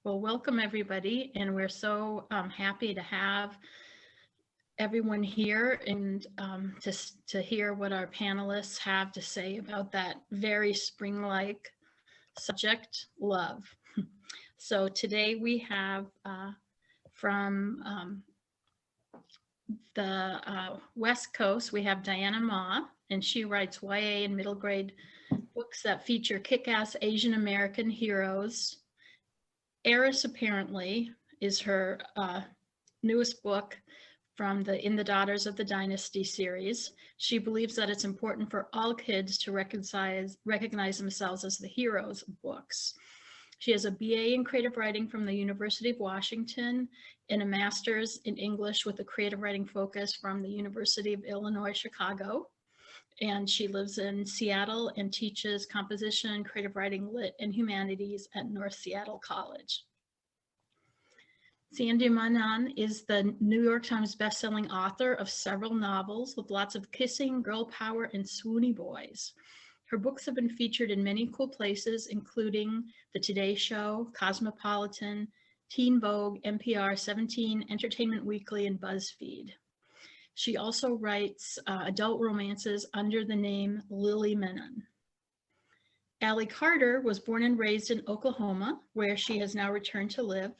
Well, welcome everybody, and we're so happy to have everyone here and to hear what our panelists have to say about that very spring-like subject, love. So today we have from the West Coast, we have Diana Ma, and she writes YA and middle grade books that feature kick-ass Asian American heroes. Eris, apparently, is her newest book from the In the Daughters of the Dynasty series. She believes that it's important for all kids to recognize themselves as the heroes of books. She has a BA in creative writing from the University of Washington and a master's in English with a creative writing focus from the University of Illinois, Chicago. And she lives in Seattle and teaches composition, creative writing, lit, and humanities at North Seattle College. Sandhya Menon is the New York Times bestselling author of several novels with lots of kissing, girl power, and swoony boys. Her books have been featured in many cool places, including The Today Show, Cosmopolitan, Teen Vogue, NPR, 17, Entertainment Weekly, and BuzzFeed. She also writes adult romances under the name Lily Menon. Allie Carter was born and raised in Oklahoma, where she has now returned to live.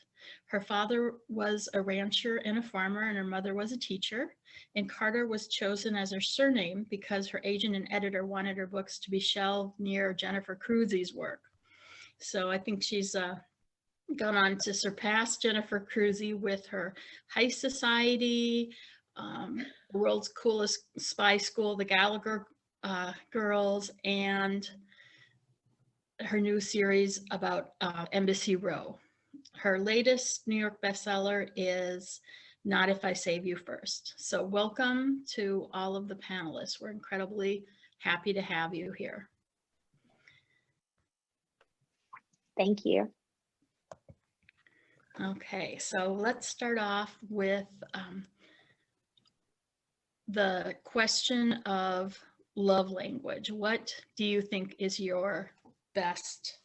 Her father was a rancher and a farmer, and her mother was a teacher. And Carter was chosen as her surname because her agent and editor wanted her books to be shelved near Jennifer Cruzy's work. So I think she's gone on to surpass Jennifer Cruzy with her High Society, the World's Coolest Spy School, The Gallagher Girls, and her new series about Embassy Row. Her latest New York bestseller is Not If I Save You First. So welcome to all of the panelists. We're incredibly happy to have you here. Thank you. Okay, so let's start off with the question of love language. What do you think is your best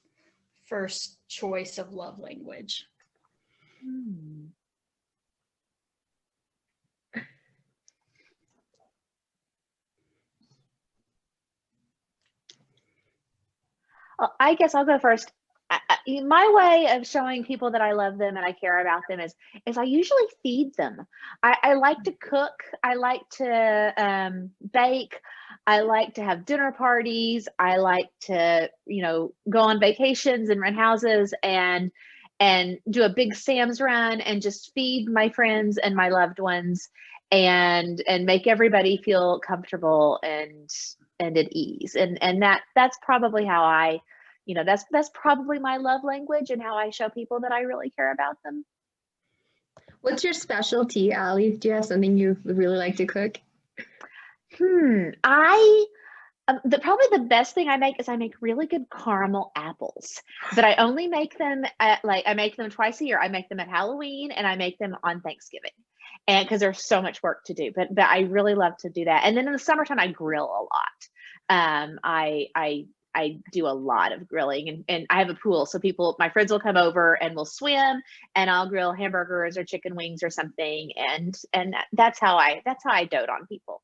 first choice of love language? Well, I guess I'll go first. My way of showing people that I love them and I care about them is I usually feed them. I like to cook. I like to bake. I like to have dinner parties. I like to, go on vacations and rent houses and do a big Sam's run and just feed my friends and my loved ones and make everybody feel comfortable and at ease. And that's probably how I, that's probably my love language and how I show people that I really care about them. What's your specialty, Allie? Do you have something you would really like to cook? Probably the best thing I make is I make really good caramel apples, but I only make them I make them twice a year. I make them at Halloween and I make them on Thanksgiving, and because there's so much work to do, but I really love to do that. And then in the summertime, I grill a lot. I do a lot of grilling and I have a pool. So my friends will come over and we'll swim and I'll grill hamburgers or chicken wings or something. And that's how I dote on people.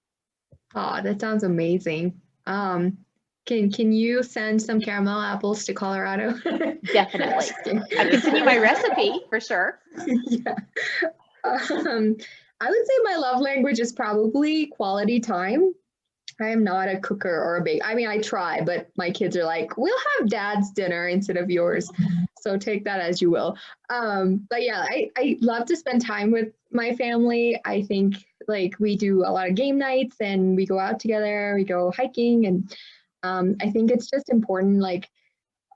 Oh, that sounds amazing. Can you send some caramel apples to Colorado? Definitely. I can send you my recipe for sure. Yeah. I would say my love language is probably quality time. I am not a cooker or a baker. I mean, I try, but my kids are like, we'll have dad's dinner instead of yours. So take that as you will. But yeah, I love to spend time with my family. I think we do a lot of game nights and we go out together, we go hiking. And I think it's just important.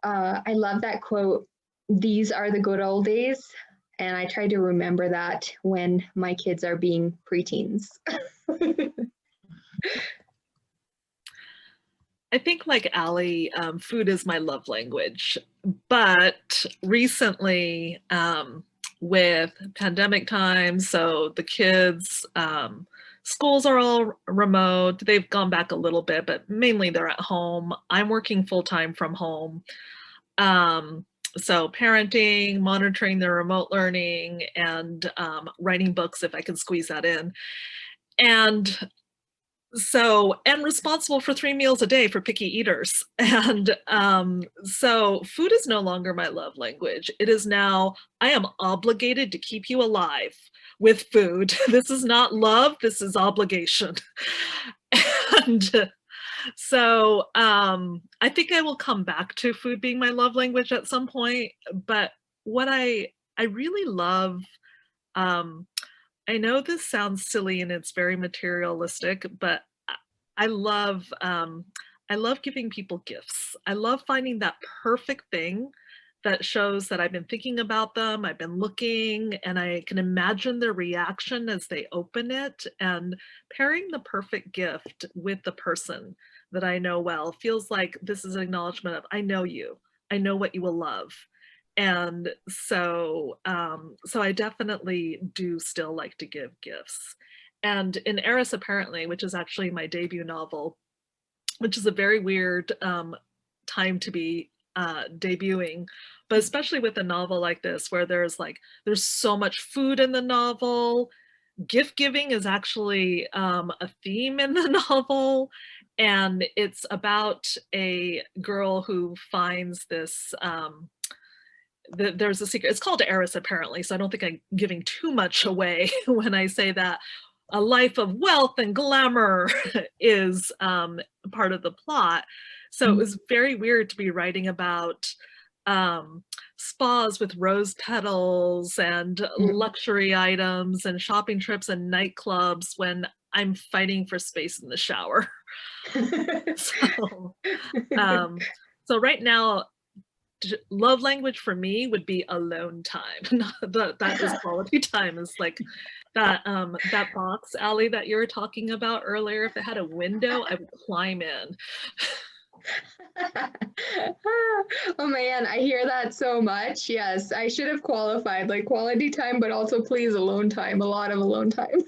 I love that quote, "These are the good old days." And I try to remember that when my kids are being preteens. I think like Allie, food is my love language, but recently with pandemic times, so the kids, schools are all remote, they've gone back a little bit, but mainly they're at home. I'm working full-time from home. so parenting, monitoring their remote learning, and writing books if I can squeeze that in. And so, and responsible for 3 meals a day for picky eaters. And so food is no longer my love language. It is now, I am obligated to keep you alive with food. This is not love, this is obligation. And so I think I will come back to food being my love language at some point. But what I really love, I know this sounds silly and it's very materialistic, but I love giving people gifts. I love finding that perfect thing that shows that I've been thinking about them, I've been looking, and I can imagine their reaction as they open it. And pairing the perfect gift with the person that I know well feels like this is an acknowledgement of, I know you, I know what you will love. And so, so I definitely do still like to give gifts. And in Eris Apparently, which is actually my debut novel, which is a very weird time to be debuting, but especially with a novel like this, where there's so much food in the novel. Gift giving is actually a theme in the novel, and it's about a girl who finds this there's a secret. It's called Eris Apparently, so I don't think I'm giving too much away when I say that a life of wealth and glamour is part of the plot. So it was very weird to be writing about spas with rose petals and luxury items and shopping trips and nightclubs when I'm fighting for space in the shower. So right now, love language for me would be alone time. That is quality time. Is like that box, Allie, that you were talking about earlier. If it had a window, I would climb in. Oh man, I hear that so much. Yes, I should have qualified like quality time, but also please alone time, a lot of alone time.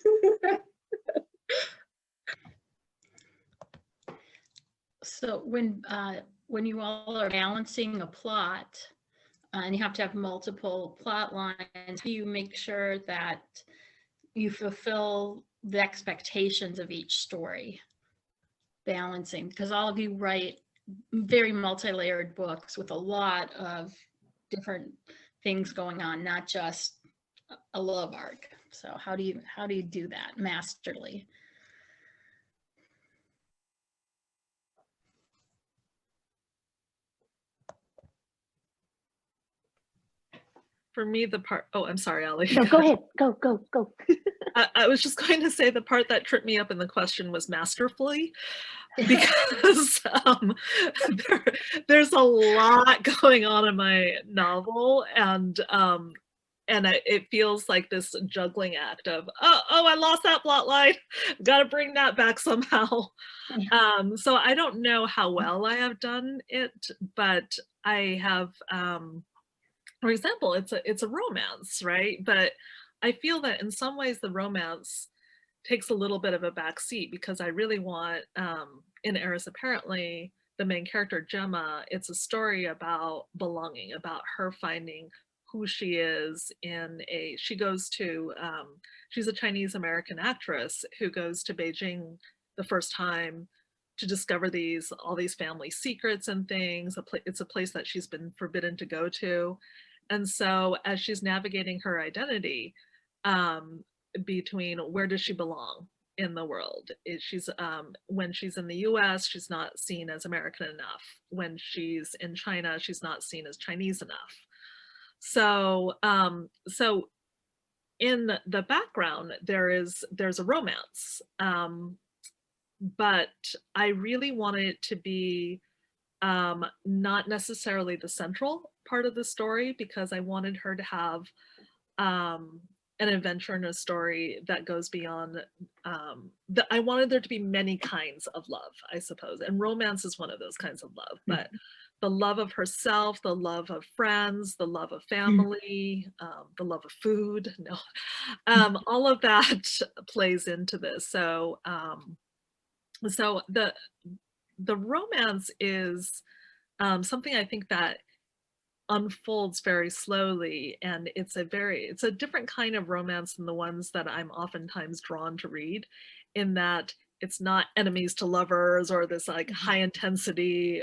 So when you all are balancing a plot and you have to have multiple plot lines, do you make sure that you fulfill the expectations of each story? Balancing, because all of you write very multi-layered books with a lot of different things going on, not just a love arc. So how do you do that masterly? For me, the part, oh, I'm sorry, Allie. No, go ahead. Go. I was just going to say the part that tripped me up in the question was masterfully, because there's a lot going on in my novel, and it feels like this juggling act of, oh, I lost that plot line, gotta bring that back somehow. So I don't know how well I have done it, but I have, for example, it's a romance, right? But I feel that in some ways the romance takes a little bit of a back seat, because I really want, in Eris Apparently, the main character Gemma, it's a story about belonging, about her finding who she is she goes to, she's a Chinese American actress who goes to Beijing the first time to discover all these family secrets and things. It's a place that she's been forbidden to go to. And so as she's navigating her identity, between where does she belong in the world? When she's in the US, she's not seen as American enough. When she's in China, she's not seen as Chinese enough. So, so in the background, there's a romance, but I really wanted it to be not necessarily the central part of the story, because I wanted her to have an adventure and a story that goes beyond, I wanted there to be many kinds of love, I suppose, and romance is one of those kinds of love, but the love of herself, the love of friends, the love of family, the love of food, all of that plays into this. So so the romance is something I think that unfolds very slowly, and it's a different kind of romance than the ones that I'm oftentimes drawn to read, in that it's not enemies to lovers or this like high intensity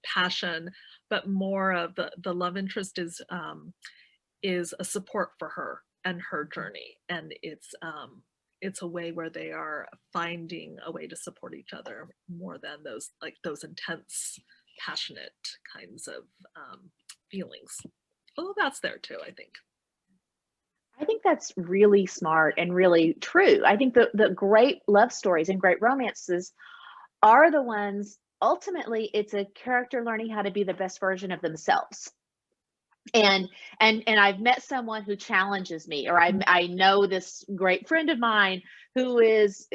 passion, but more of the love interest is a support for her and her journey, and it's a way where they are finding a way to support each other more than those intense, passionate kinds of feelings. Although that's there too, I think. I think that's really smart and really true. I think the great love stories and great romances are the ones, ultimately, it's a character learning how to be the best version of themselves. And I've met someone who challenges me, or I know this great friend of mine who is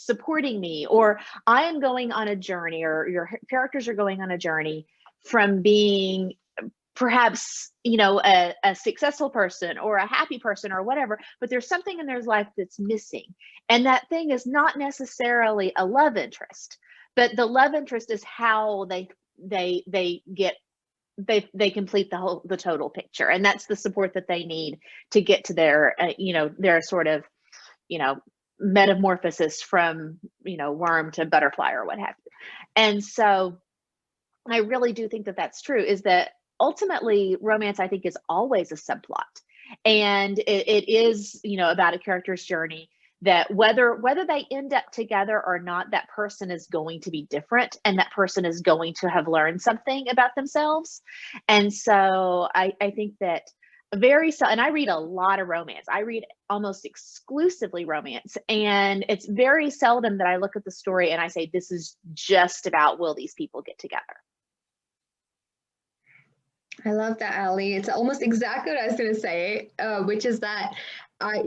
supporting me, or I am going on a journey, or your characters are going on a journey from being perhaps, you know, a successful person or a happy person or whatever, but there's something in their life that's missing. And that thing is not necessarily a love interest, but the love interest is how they complete the total picture. And that's the support that they need to get to their, their sort of, metamorphosis from, worm to butterfly or what have you. And so I really do think that that's true, is that ultimately romance, I think, is always a subplot. And it is, about a character's journey, that whether they end up together or not, that person is going to be different, and that person is going to have learned something about themselves. And so I think that and I read a lot of romance. I read almost exclusively romance, and it's very seldom that I look at the story and I say, this is just about, will these people get together? I love that, Allie. It's almost exactly what I was going to say, which is that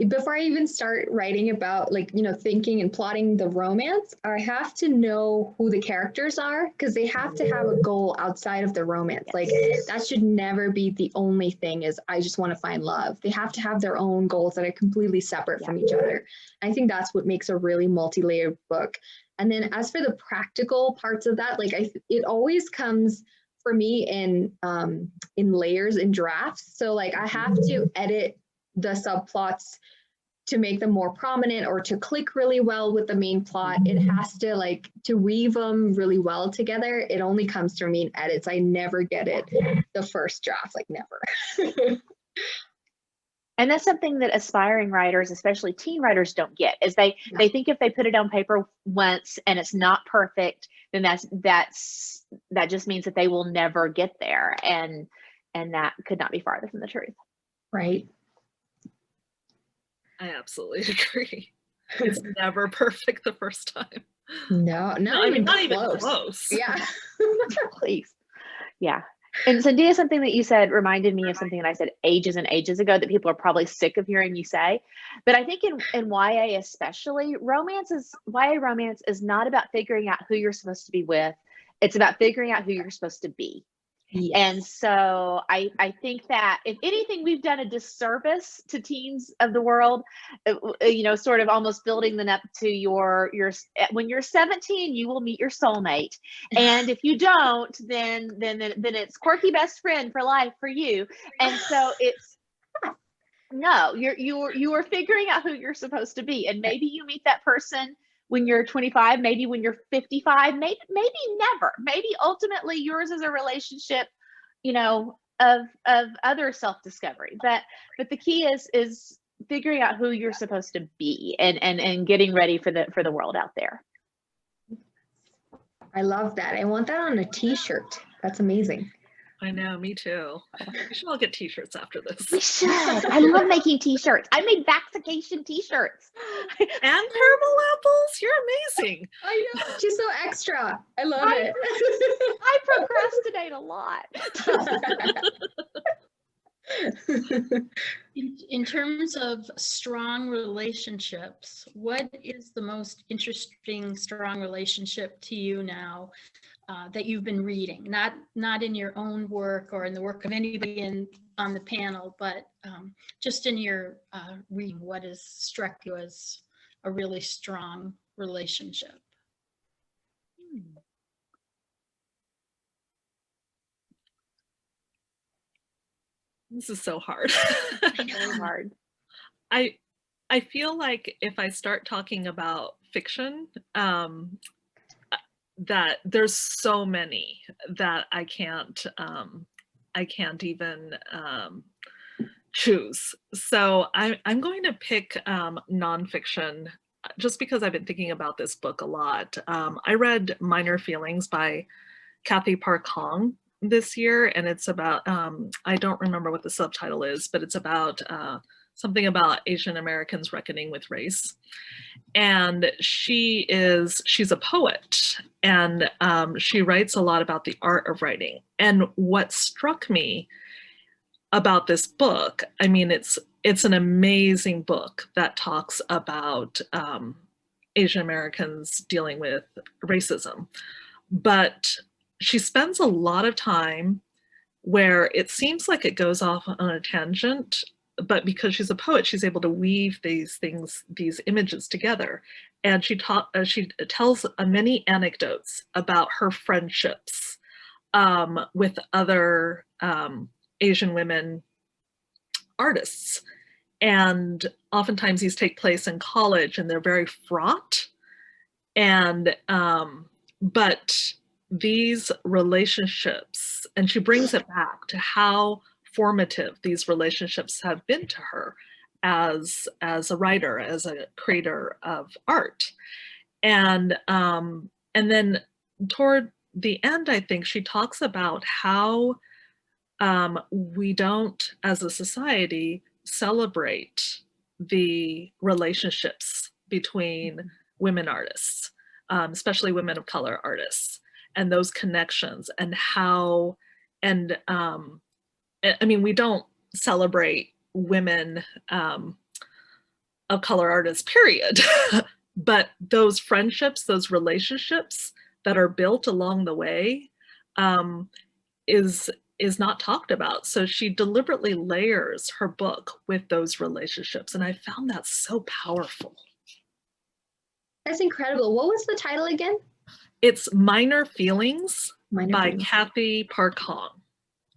before I even start writing about, thinking and plotting the romance, I have to know who the characters are, because they have to have a goal outside of the romance. Yes. Like, that should never be the only thing, is I just want to find love. They have to have their own goals that are completely separate from each other. I think that's what makes a really multi-layered book. And then as for the practical parts of that, it always comes for me in layers and drafts. So I have to edit the subplots to make them more prominent, or to click really well with the main plot. It has to to weave them really well together. It only comes through me in edits. I never get it the first draft, never. And that's something that aspiring writers, especially teen writers, don't get, is they think if they put it on paper once and it's not perfect, then that just means that they will never get there. And that could not be farther from the truth. Right. I absolutely agree. It's never perfect the first time. No, not even close. Yeah. Please. Yeah. And Sandhya, something that you said reminded me of something that I said ages and ages ago that people are probably sick of hearing you say. But I think in YA especially, YA romance is not about figuring out who you're supposed to be with. It's about figuring out who you're supposed to be. Yes. And so I think that if anything, we've done a disservice to teens of the world, sort of almost building them up to your when you're 17, you will meet your soulmate. And if you don't, then it's quirky best friend for life for you. And so you are figuring out who you're supposed to be. And maybe you meet that person when you're 25, maybe when you're 55, maybe never. Maybe ultimately yours is a relationship, of other self-discovery. But the key is figuring out who you're supposed to be, and getting ready for the world out there. I love that. I want that on a t-shirt. That's amazing. I know, me too. We should all get t-shirts after this. We should. I love making t-shirts. I made vaccination t-shirts. And caramel apples? You're amazing. I know. She's so extra. I love it. I procrastinate a lot. In terms of strong relationships, what is the most interesting strong relationship to you now that you've been reading? Not in your own work or in the work of anybody on the panel, but just in your reading, what has struck you as a really strong relationship? This is so hard. Very hard. I feel like if I start talking about fiction, that there's so many that I can't even choose. So I'm going to pick nonfiction just because I've been thinking about this book a lot. I read Minor Feelings by Kathy Park Hong this year, and it's about, I don't remember what the subtitle is, but it's about something about Asian Americans reckoning with race. And she's a poet, and she writes a lot about the art of writing. And what struck me about this book, I mean, it's an amazing book that talks about Asian Americans dealing with racism. But she spends a lot of time where it seems like it goes off on a tangent, but because she's a poet, she's able to weave these things, these images together. And she tells many anecdotes about her friendships with other Asian women artists. And oftentimes these take place in college and they're very fraught. And, but these relationships, and she brings it back to how formative these relationships have been to her as a writer, as a creator of art. And then toward the end, I think she talks about how we don't, as a society, celebrate the relationships between women artists, especially women of color artists, and those connections, and how, and I mean, we don't celebrate women of color artists, period. But those friendships, those relationships that are built along the way is not talked about. So she deliberately layers her book with those relationships. And I found that so powerful. That's incredible. What was the title again? It's Minor Feelings by Feelings. Kathy Park Hong.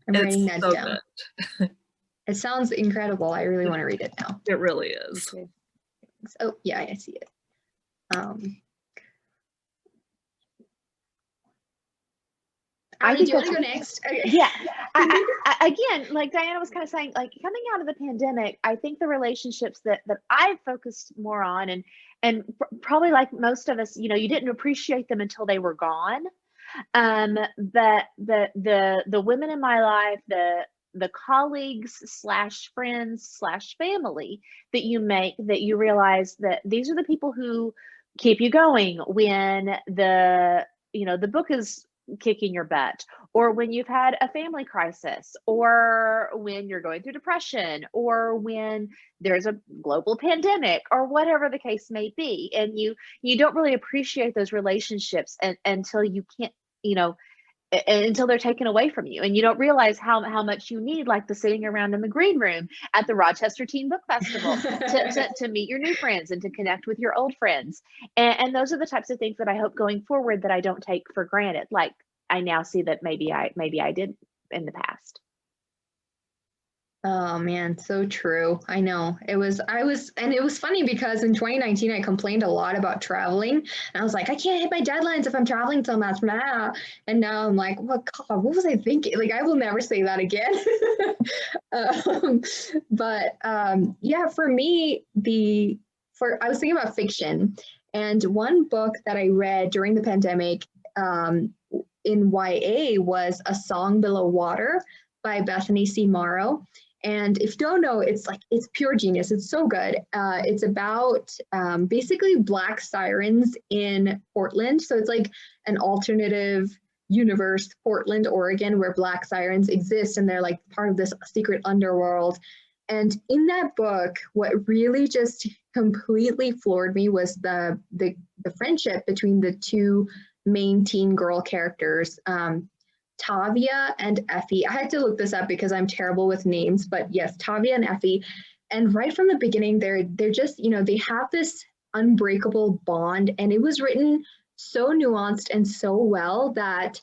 I'm writing that so down. It sounds incredible. I really want to read it now. It really is. Okay. Oh, yeah, I see it. Do you want to go next? Okay. Yeah. Again, like Diana was kind of saying, like coming out of the pandemic, I think the relationships that I focused more on, and probably like most of us, you know, you didn't appreciate them until they were gone. But the women in my life, the colleagues / friends / family that you make, that you realize that these are the people who keep you going when the book is kicking your butt, or when you've had a family crisis, or when you're going through depression, or when there's a global pandemic, or whatever the case may be. And you don't really appreciate those relationships until you can't, until they're taken away from you, and you don't realize how much you need, like the sitting around in the green room at the Rochester Teen Book Festival to meet your new friends and to connect with your old friends. And those are the types of things that I hope going forward that I don't take for granted. Like I now see that maybe I did in the past. Oh man, so true. I know. And it was funny because in 2019 I complained a lot about traveling, and I was like, I can't hit my deadlines if I'm traveling so much now. And now I'm like, what was I thinking? Like, I will never say that again. Yeah, for me, I was thinking about fiction, and one book that I read during the pandemic in YA was A Song Below Water by Bethany C. Morrow. And if you don't know, it's pure genius. It's so good. It's about basically Black sirens in Portland. So it's like an alternative universe, Portland, Oregon, where Black sirens exist, and they're like part of this secret underworld. And in that book, what really just completely floored me was the friendship between the two main teen girl characters, Tavia and Effie. I had to look this up because I'm terrible with names, but yes, Tavia and Effie. And right from the beginning, they're just, they have this unbreakable bond, and it was written so nuanced and so well that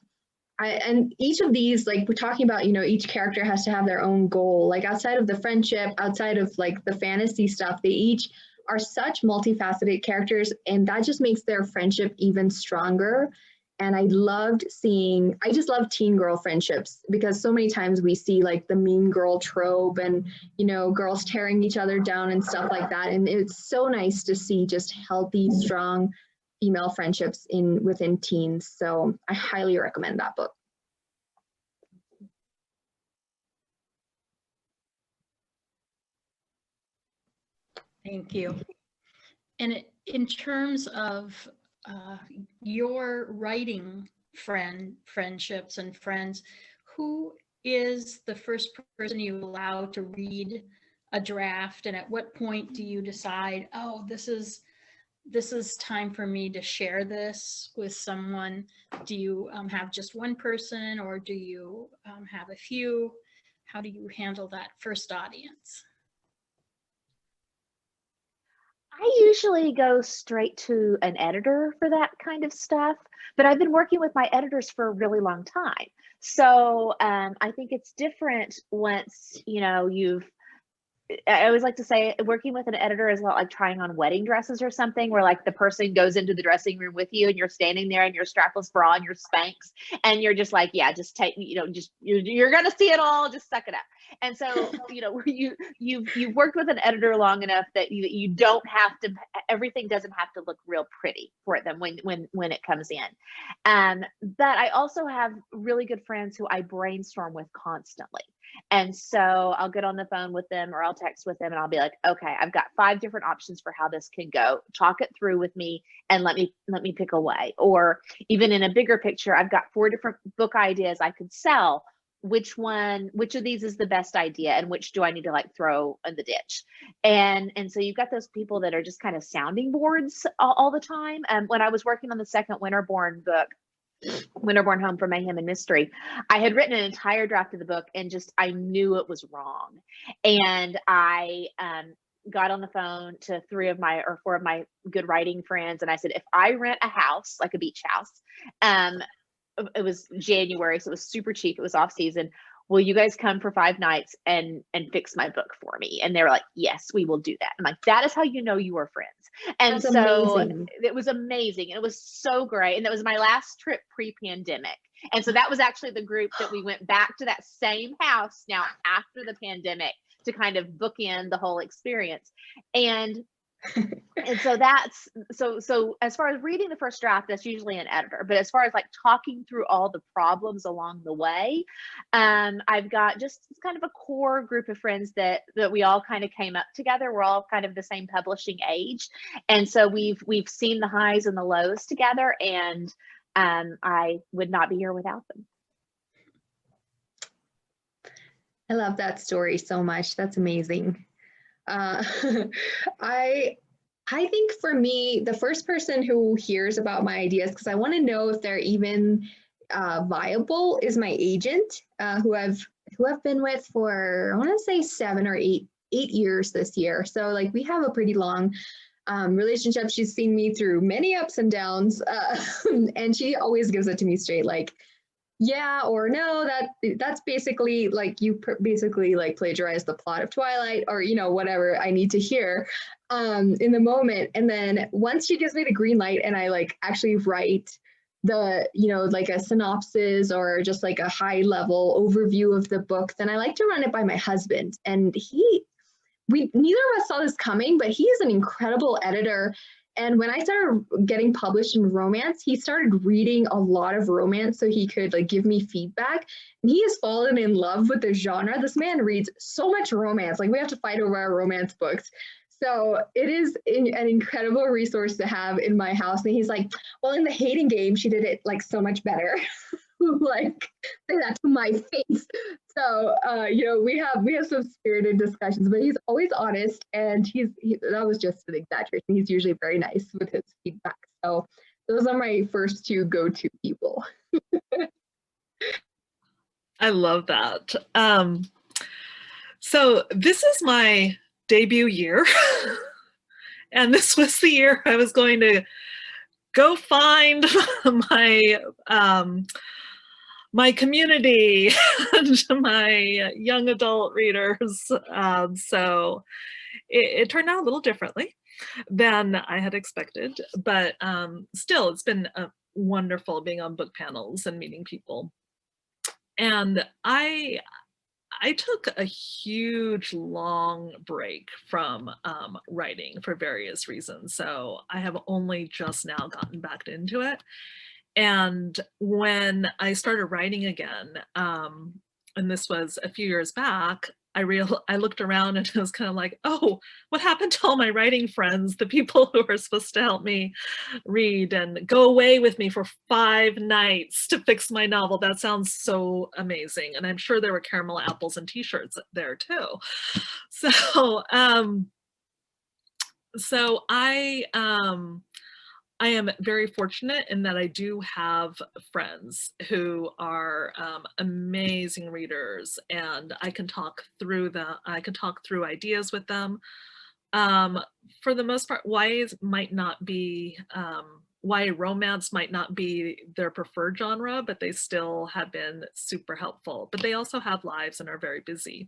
and each of these, like we're talking about, you know, each character has to have their own goal. Like outside of the friendship, outside of like the fantasy stuff, they each are such multifaceted characters, and that just makes their friendship even stronger. And I just love teen girl friendships, because so many times we see like the mean girl trope and, you know, girls tearing each other down and stuff like that. And it's so nice to see just healthy, strong female friendships within teens. So I highly recommend that book. Thank you. And in terms of your writing friendships and friends, who is the first person you allow to read a draft, and at what point do you decide, oh, this is time for me to share this with someone? Do you have just one person, or do you have a few? How do you handle that first audience? I usually go straight to an editor for that kind of stuff, but I've been working with my editors for a really long time. So I think it's different once, you know, I always like to say working with an editor is not like trying on wedding dresses or something, where like the person goes into the dressing room with you and you're standing there in your strapless bra and your Spanx, and you're just like, yeah, just take, you know, just you're gonna see it all, just suck it up. And so, you know, you've worked with an editor long enough that you don't have to, everything doesn't have to look real pretty for them when it comes in. But I also have really good friends who I brainstorm with constantly. And so I'll get on the phone with them, or I'll text with them, and I'll be like, okay, I've got 5 different options for how this can go. Talk it through with me and let me pick a way. Or even in a bigger picture, I've got 4 different book ideas I could sell. Which of these is the best idea, and which do I need to like throw in the ditch? And so you've got those people that are just kind of sounding boards all the time. When I was working on the second Winterborn book, Winterborn Home for Mayhem and Mystery, I had written an entire draft of the book, and just I knew it was wrong. And I got on the phone to 4 of my good writing friends, and I said, if I rent a house, like a beach house, it was January, so it was super cheap, it was off season, will you guys come for 5 nights and fix my book for me? And they were like, yes, we will do that. I'm like, that is how you know you are friends. And That's so amazing. it was amazing, and it was so great. And that was my last trip pre-pandemic. And so that was actually the group that we went back to that same house now after the pandemic to kind of bookend the whole experience. And so that's so as far as reading the first draft, that's usually an editor. But as far as like talking through all the problems along the way, I've got just kind of a core group of friends that we all kind of came up together. We're all kind of the same publishing age, and so we've seen the highs and the lows together, and I would not be here without them. I love that story so much. That's amazing. I think for me, the first person who hears about my ideas, because I want to know if they're even viable, is my agent, who I've been with for, I want to say 7 or 8 years this year. So like we have a pretty long relationship. She's seen me through many ups and downs, and she always gives it to me straight, like, yeah or no, that's basically like you basically like plagiarize the plot of Twilight, or you know, whatever I need to hear in the moment. And then once she gives me the green light and I like actually write the, you know, like a synopsis or just like a high level overview of the book, then I like to run it by my husband. And neither of us saw this coming, but he is an incredible editor. And when I started getting published in romance, he started reading a lot of romance so he could like give me feedback. And he has fallen in love with the genre. This man reads so much romance. Like we have to fight over our romance books. So it is an incredible resource to have in my house. And he's like, well, in the hating game, she did it like so much better. Like say that to my face. So you know, we have some spirited discussions, but he's always honest, and that was just an exaggeration. He's usually very nice with his feedback. So those are my first 2 go-to people. I love that. So this is my debut year, and this was the year I was going to go find my community and my young adult readers. So it turned out a little differently than I had expected, but still, it's been wonderful being on book panels and meeting people. And I took a huge long break from writing for various reasons. So I have only just now gotten back into it. And when I started writing again, and this was a few years back, I looked around and it was kind of like, oh, what happened to all my writing friends, the people who were supposed to help me read and go away with me for 5 nights to fix my novel? That sounds so amazing. And I'm sure there were caramel apples and t-shirts there too. So, so I am very fortunate in that I do have friends who are amazing readers, and I can talk through ideas with them. For the most part, YA romance might not be their preferred genre, but they still have been super helpful. But they also have lives and are very busy.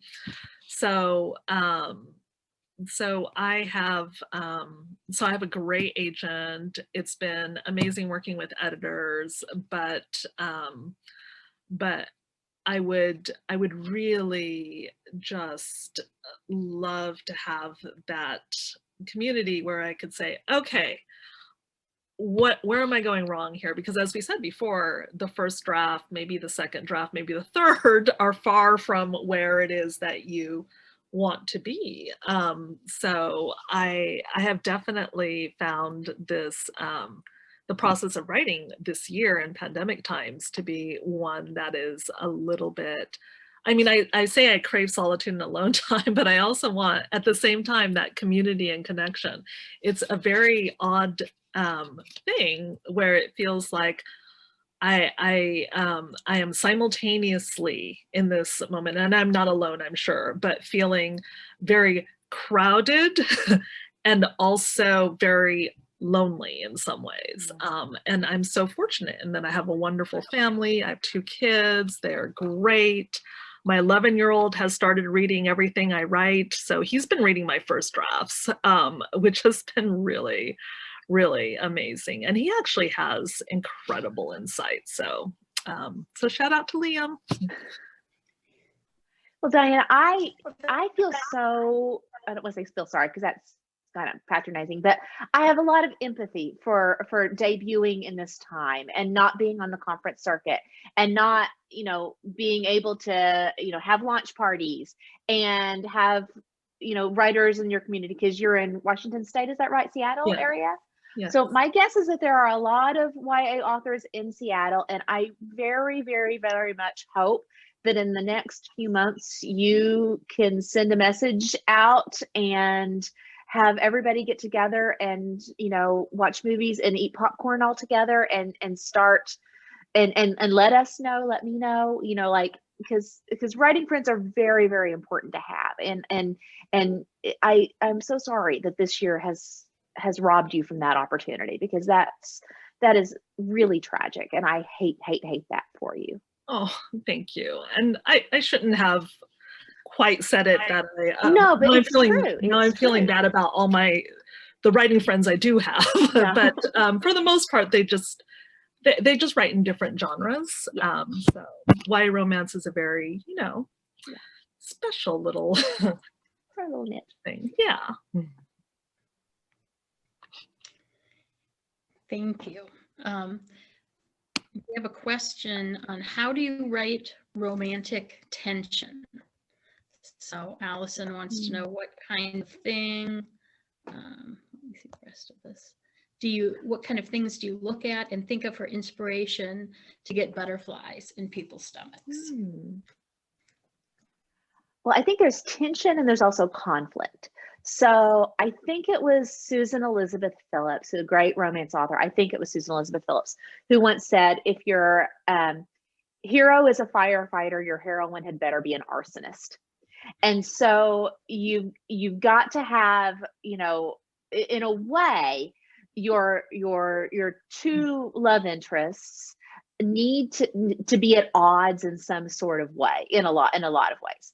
So I have a great agent. It's been amazing working with editors, but I would really just love to have that community where I could say, okay, where am I going wrong here? Because as we said before, the first draft, maybe the second draft, maybe the third are far from where it is that you want to be. So I have definitely found this, the process of writing this year in pandemic times to be one that is a little bit, I mean, I say I crave solitude and alone time, but I also want at the same time that community and connection. It's a very odd thing where it feels like I am simultaneously in this moment, and I'm not alone, I'm sure, but feeling very crowded and also very lonely in some ways. And I'm so fortunate in that I have a wonderful family. I have 2 kids, they're great. My 11-year-old has started reading everything I write. So he's been reading my first drafts, which has been really, really amazing. And he actually has incredible insight. So, so shout out to Liam. Well, Diana, I feel so, I don't want to say feel sorry because that's kind of patronizing, but I have a lot of empathy for debuting in this time and not being on the conference circuit and not, you know, being able to, you know, have launch parties and have, you know, writers in your community, because you're in Washington State, is that right? Seattle area? Yes. So my guess is that there are a lot of YA authors in Seattle, and I very, very, very much hope that in the next few months you can send a message out and have everybody get together and, you know, watch movies and eat popcorn all together and start and let us know, let me know, you know, like, because writing friends are very, very important to have. And I'm so sorry that this year has robbed you from that opportunity, because that is really tragic, and I hate that for you. Oh, thank you. And I shouldn't have quite said it that way. No, but I'm feeling bad about all the writing friends I do have. Yeah. But for the most part, they just write in different genres. Yeah. So YA romance is a very, you know, special little niche thing. Yeah. Thank you. We have a question on how do you write romantic tension? So Allison wants to know what kind of thing, let me see the rest of this. What kind of things do you look at and think of for inspiration to get butterflies in people's stomachs? Well, I think there's tension and there's also conflict. So I think it was Susan Elizabeth Phillips, a great romance author. I think it was Susan Elizabeth Phillips who once said, if your hero is a firefighter, your heroine had better be an arsonist. And so you've got to have, you know, in a way, your 2 love interests need to be at odds in some sort of way, in a lot of ways.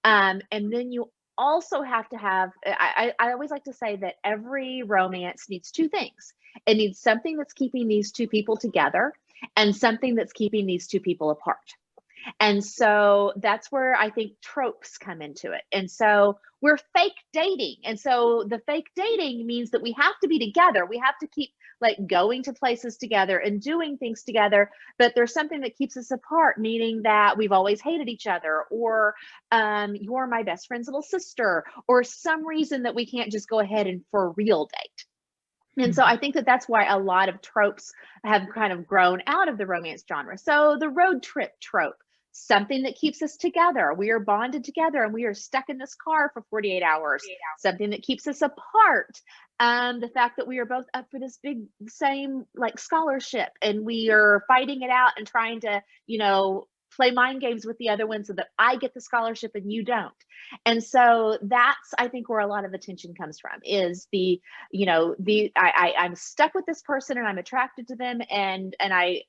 And then you also have to have, I always like to say that every romance needs two things. It needs something that's keeping these two people together and something that's keeping these two people apart. And so that's where I think tropes come into it. And so we're fake dating. And so the fake dating means that we have to be together. We have to keep like going to places together and doing things together. But there's something that keeps us apart, meaning that we've always hated each other, or you're my best friend's little sister, or some reason that we can't just go ahead and for a real date. And so I think that that's why a lot of tropes have kind of grown out of the romance genre. So the road trip trope, something that keeps us together. We are bonded together and we are stuck in this car for 48 hours. Something that keeps us apart. The fact that we are both up for this big, same like scholarship, and we are fighting it out and trying to, you know, play mind games with the other one so that I get the scholarship and you don't. And so that's, I think, where a lot of the tension comes from, is the, you know, I'm stuck with this person and I'm attracted to them. And I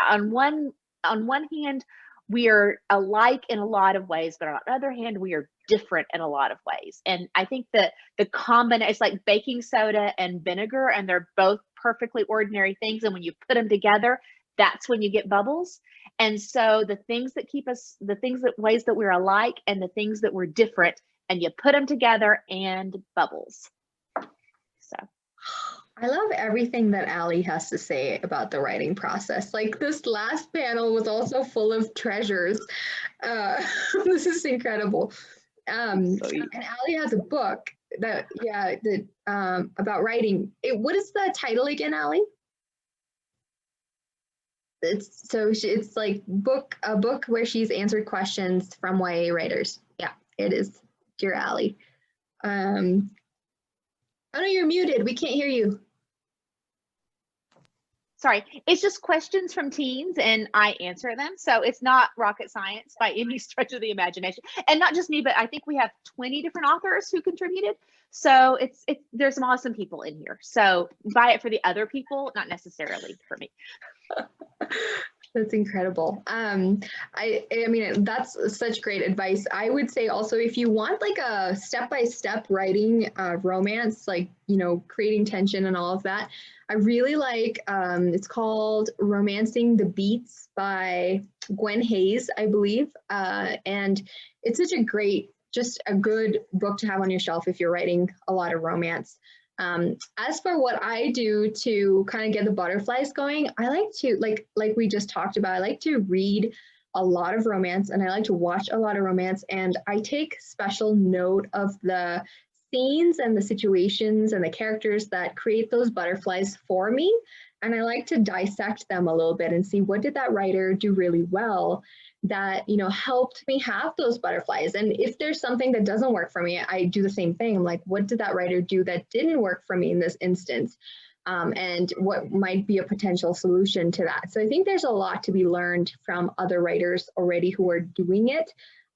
on one hand, we are alike in a lot of ways, but on the other hand, we are different in a lot of ways. And I think that the combination, it's like baking soda and vinegar, and they're both perfectly ordinary things. And when you put them together, that's when you get bubbles. And so the things that keep us, the things that ways that we're alike and the things that we're different, and you put them together and bubbles. So I love everything that Allie has to say about the writing process. Like, this last panel was also full of treasures. This is incredible. And Allie has a book that, about writing. What is the title again, Allie? It's like a book where she's answered questions from YA writers. Yeah, it is, dear Allie. Oh no, you're muted. We can't hear you. Sorry, it's just questions from teens and I answer them. So it's not rocket science by any stretch of the imagination. And not just me, but I think we have 20 different authors who contributed. So there's some awesome people in here. So buy it for the other people, not necessarily for me. That's incredible. I mean, that's such great advice. I would say also, if you want like a step-by-step writing romance, like, you know, creating tension and all of that, I really like, it's called Romancing the Beats by Gwen Hayes, I believe. And it's such a great, just a good book to have on your shelf if you're writing a lot of romance. As for what I do to kind of get the butterflies going, I like to, like we just talked about, I like to read a lot of romance and I like to watch a lot of romance, and I take special note of the scenes and the situations and the characters that create those butterflies for me. And I like to dissect them a little bit and see, what did that writer do really well that, you know, helped me have those butterflies. And if there's something that doesn't work for me, I do the same thing. I'm like, what did that writer do that didn't work for me in this instance? And what might be a potential solution to that? So I think there's a lot to be learned from other writers already who are doing it.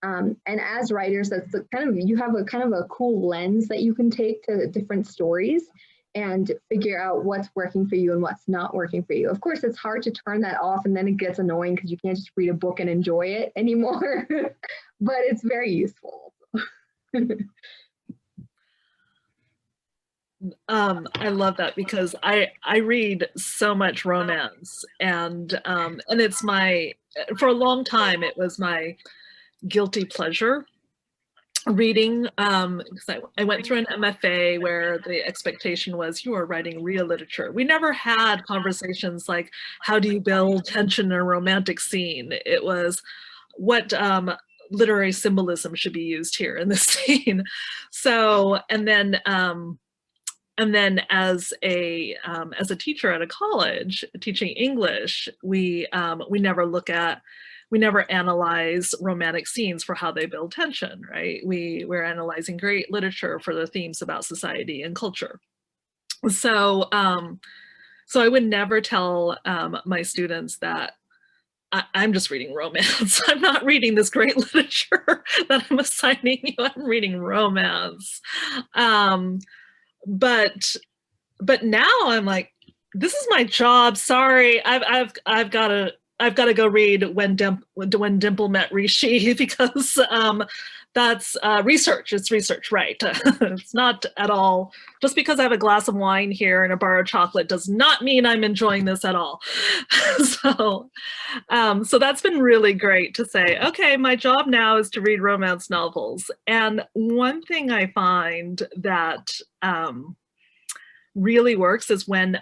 And as writers, that's the kind of, you have a kind of a cool lens that you can take to different stories and figure out what's working for you and what's not working for you. Of course, it's hard to turn that off, and then it gets annoying because you can't just read a book and enjoy it anymore, but it's very useful. I love that, because I read so much romance, and it's for a long time, it was my guilty pleasure reading, because I went through an MFA where the expectation was you are writing real literature. We never had conversations like, how do you build tension in a romantic scene? It was, what literary symbolism should be used here in this scene? So, and then as a teacher at a college teaching English, we never analyze romantic scenes for how they build tension, right? We're analyzing great literature for the themes about society and culture. So, so I would never tell my students that I'm just reading romance. I'm not reading this great literature that I'm assigning you. I'm reading romance. But now I'm like, this is my job. Sorry, I've got to I've got to go read When Dimple Met Rishi, because that's research. It's research, right? It's not at all, just because I have a glass of wine here and a bar of chocolate does not mean I'm enjoying this at all. So that's been really great to say, okay, my job now is to read romance novels. And one thing I find that really works is when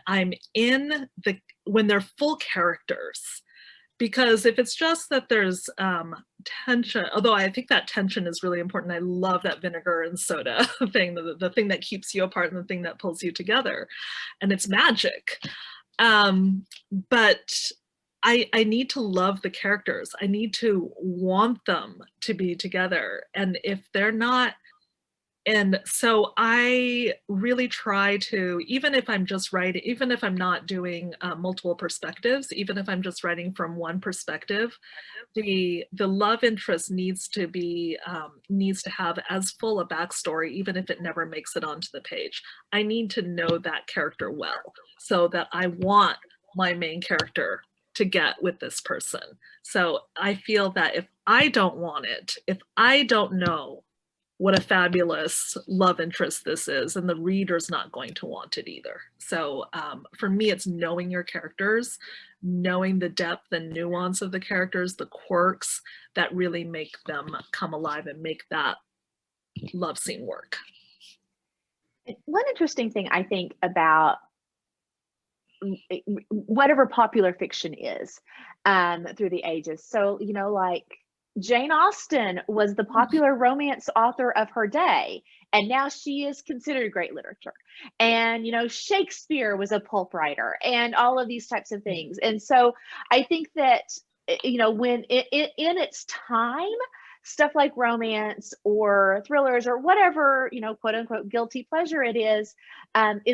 when they're full characters. Because if it's just that there's tension, although I think that tension is really important. I love that vinegar and soda thing, the thing that keeps you apart and the thing that pulls you together. And it's magic. But I need to love the characters. I need to want them to be together. And if they're not, and so I really try to, even if I'm just writing, even if I'm not doing multiple perspectives, even if I'm just writing from one perspective, the love interest needs to have as full a backstory, even if it never makes it onto the page. I need to know that character well, so that I want my main character to get with this person. So I feel that if I don't want it, if I don't know what a fabulous love interest this is, and the reader's not going to want it either. So for me, it's knowing your characters, knowing the depth and nuance of the characters, the quirks that really make them come alive and make that love scene work. One interesting thing I think about whatever popular fiction is through the ages. So, you know, like Jane Austen was the popular romance author of her day, and now she is considered great literature. And, you know, Shakespeare was a pulp writer, and all of these types of things. And so I think that, you know, when in its time, stuff like romance or thrillers or whatever, you know, quote unquote guilty pleasure it is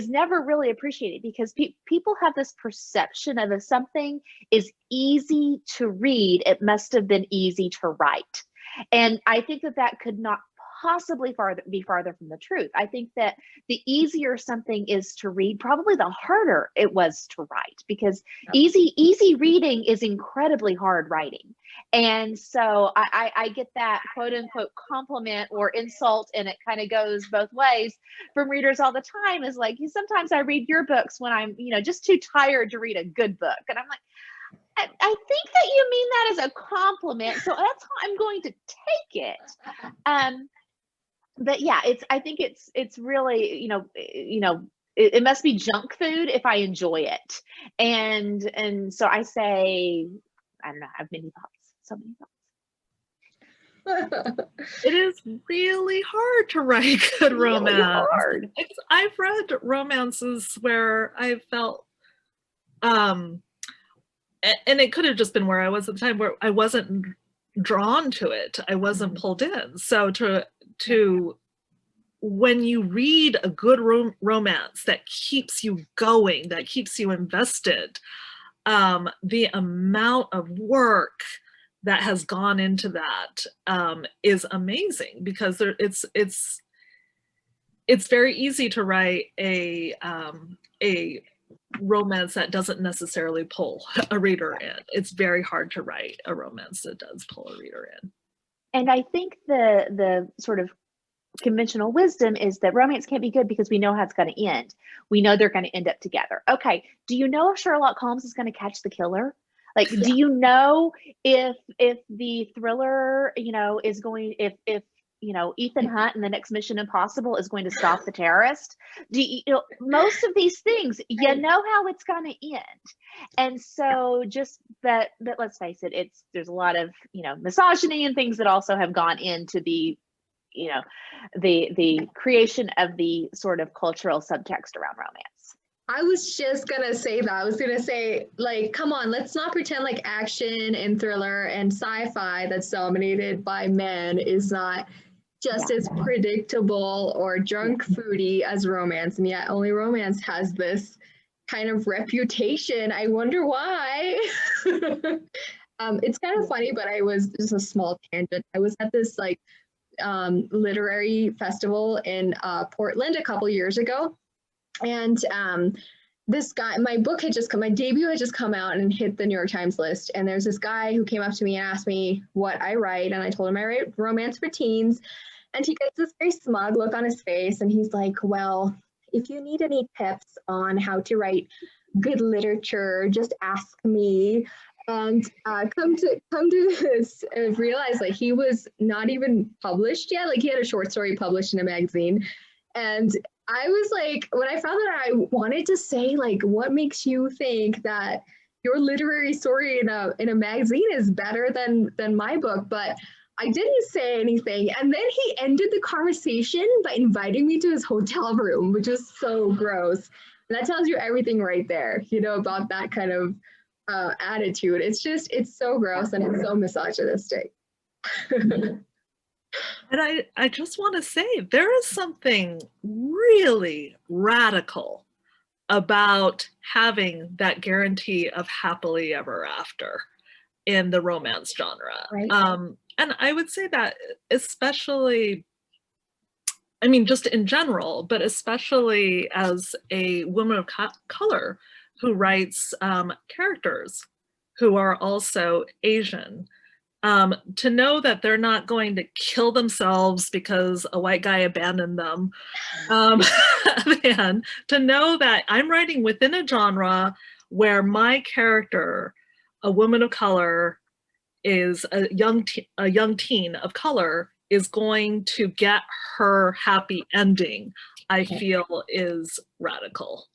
never really appreciated, because people have this perception of if something is easy to read, it must have been easy to write. And I think that could not possibly be farther from the truth. I think that the easier something is to read, probably the harder it was to write, because easy reading is incredibly hard writing. And so I get that quote unquote compliment or insult, and it kind of goes both ways from readers all the time, is like, sometimes I read your books when I'm, you know, just too tired to read a good book. And I'm like, I think that you mean that as a compliment, so that's how I'm going to take it. But yeah, I think it's really, you know, it must be junk food if I enjoy it. And so I say, I don't know, I have many thoughts, so many thoughts. It is really hard to write good romance. Really hard. I've read romances where I felt, and it could have just been where I was at the time, where I wasn't drawn to it. I wasn't pulled in. So to when you read a good romance that keeps you going, that keeps you invested, the amount of work that has gone into that is amazing, because it's very easy to write a romance that doesn't necessarily pull a reader in. It's very hard to write a romance that does pull a reader in. And I think the sort of conventional wisdom is that romance can't be good because we know how it's going to end. We know they're going to end up together. Okay, do you know if Sherlock Holmes is going to catch the killer? Like, do you know if the thriller, you know, is going, if you know, Ethan Hunt in the next Mission Impossible is going to stop the terrorist? Do you know, most of these things, you know how it's going to end. And so just that let's face it, there's a lot of, you know, misogyny and things that also have gone into the, you know, the creation of the sort of cultural subtext around romance. I was just gonna say that. I was gonna say, like, come on, let's not pretend like action and thriller and sci-fi that's dominated by men is not just as predictable or junk foody as romance. And yet only romance has this kind of reputation. I wonder why. It's kind of funny, but just a small tangent. I was at this like literary festival in Portland a couple years ago. And this guy, my book had just come, my debut had just come out and hit the New York Times list. And there's this guy who came up to me and asked me what I write. And I told him I write romance for teens. And he gets this very smug look on his face. And he's like, well, if you need any tips on how to write good literature, just ask me. And come to this and realize like he was not even published yet. Like he had a short story published in a magazine. And I was like, when I found that, I wanted to say, like, what makes you think that your literary story in a magazine is better than my book? But I didn't say anything. And then he ended the conversation by inviting me to his hotel room, which was so gross. And that tells you everything right there, you know, about that kind of attitude. It's so gross and it's so misogynistic. And I just want to say, there is something really radical about having that guarantee of happily ever after in the romance genre. Right. And I would say that especially, I mean, just in general, but especially as a woman of color who writes characters who are also Asian, to know that they're not going to kill themselves because a white guy abandoned them, and to know that I'm writing within a genre where my character, a woman of color, is a young teen of color, is going to get her happy ending, I feel is radical.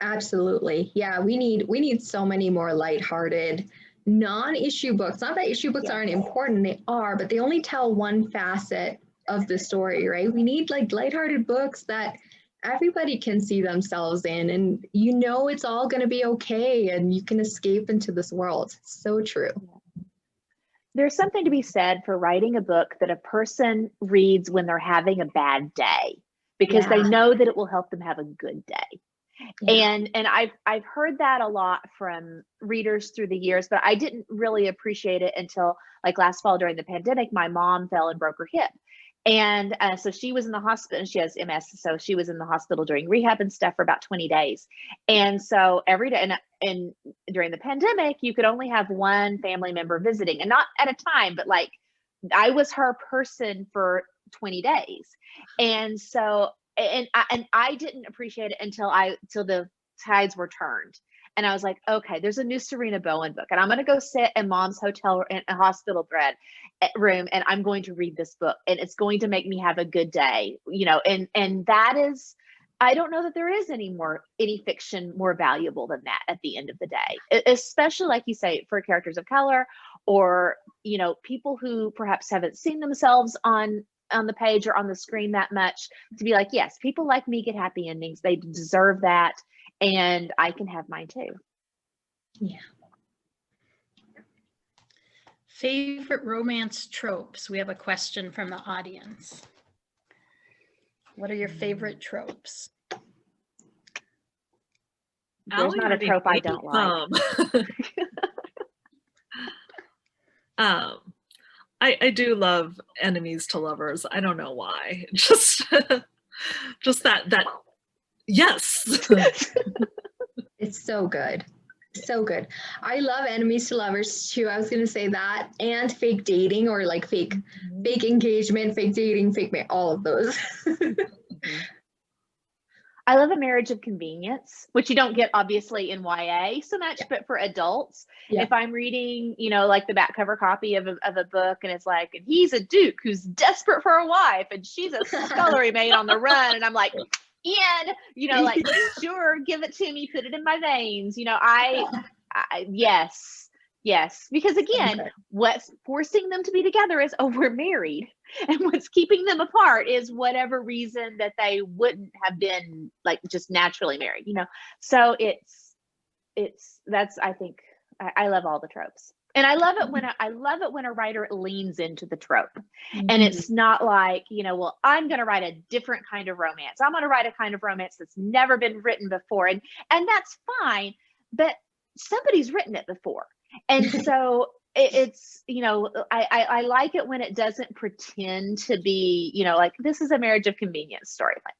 Absolutely. Yeah, we need so many more lighthearted non-issue books. Not that issue books aren't important, they are, but they only tell one facet of the story, right? We need like lighthearted books that everybody can see themselves in, and you know it's all going to be okay and you can escape into this world. So true. There's something to be said for writing a book that a person reads when they're having a bad day, because they know that it will help them have a good day. And I've heard that a lot from readers through the years, but I didn't really appreciate it until like last fall during the pandemic. My mom fell and broke her hip. And so she was in the hospital, and she has MS. So she was in the hospital doing rehab and stuff for about 20 days. And so every day, and during the pandemic, you could only have one family member visiting, and not at a time, but like I was her person for 20 days. And so, and I didn't appreciate it until the tides were turned. And I was like, okay, there's a new Serena Bowen book, and I'm going to go sit in mom's hotel in a hospital room, and I'm going to read this book, and it's going to make me have a good day, you know. And that is, I don't know that there is any fiction more valuable than that at the end of the day, especially like you say, for characters of color, or, you know, people who perhaps haven't seen themselves on the page or on the screen that much, to be like, yes, people like me get happy endings. They deserve that. And I can have mine too. Yeah. Favorite romance tropes? We have a question from the audience. What are your favorite tropes? There's not a trope I don't like. I do love enemies to lovers. I don't know why. Just that yes. It's so good. So good. I love enemies to lovers too. I was going to say that, and fake dating, or like fake engagement, fake dating, all of those. I love a marriage of convenience, which you don't get obviously in YA so much, but for adults, if I'm reading, you know, like the back cover copy of a book, and it's like, and he's a duke who's desperate for a wife, and she's a scullery maid on the run, and I'm like, and, you know, like, sure, give it to me, put it in my veins, you know. Yes, because again, what's forcing them to be together is, oh, we're married. And what's keeping them apart is whatever reason that they wouldn't have been like just naturally married, you know? So that's, I think, I love all the tropes. And I love it when a writer leans into the trope. And it's not like, you know, well, I'm going to write a different kind of romance. I'm going to write a kind of romance that's never been written before. And that's fine, but somebody's written it before. And so it's, you know, I like it when it doesn't pretend to be, you know, like, this is a marriage of convenience storyline.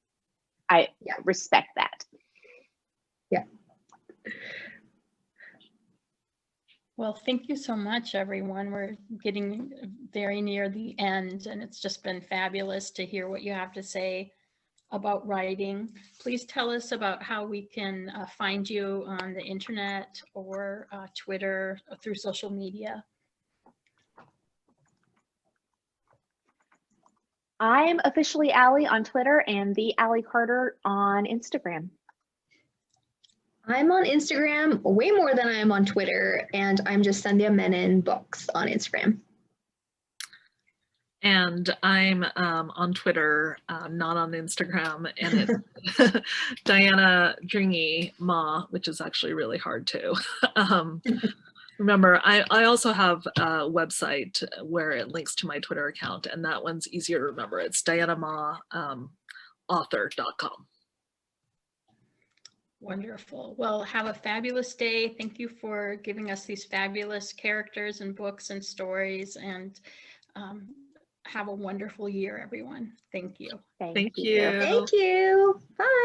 I respect that. Yeah. Well, thank you so much, everyone. We're getting very near the end, and it's just been fabulous to hear what you have to say about writing. Please tell us about how we can find you on the internet or Twitter or through social media. I'm officially Allie on Twitter and the Allie Carter on Instagram. I'm on Instagram way more than I am on Twitter, and I'm just Sandhya Menon Books on Instagram. And I'm on Twitter, not on Instagram, and it's Diana Dringy Ma, which is actually really hard too. Remember, I also have a website where it links to my Twitter account, and that one's easier to remember. It's dianamaauthor.com. Wonderful. Well, have a fabulous day. Thank you for giving us these fabulous characters and books and stories, and have a wonderful year, everyone. Thank you. Thank you. Thank you. Bye.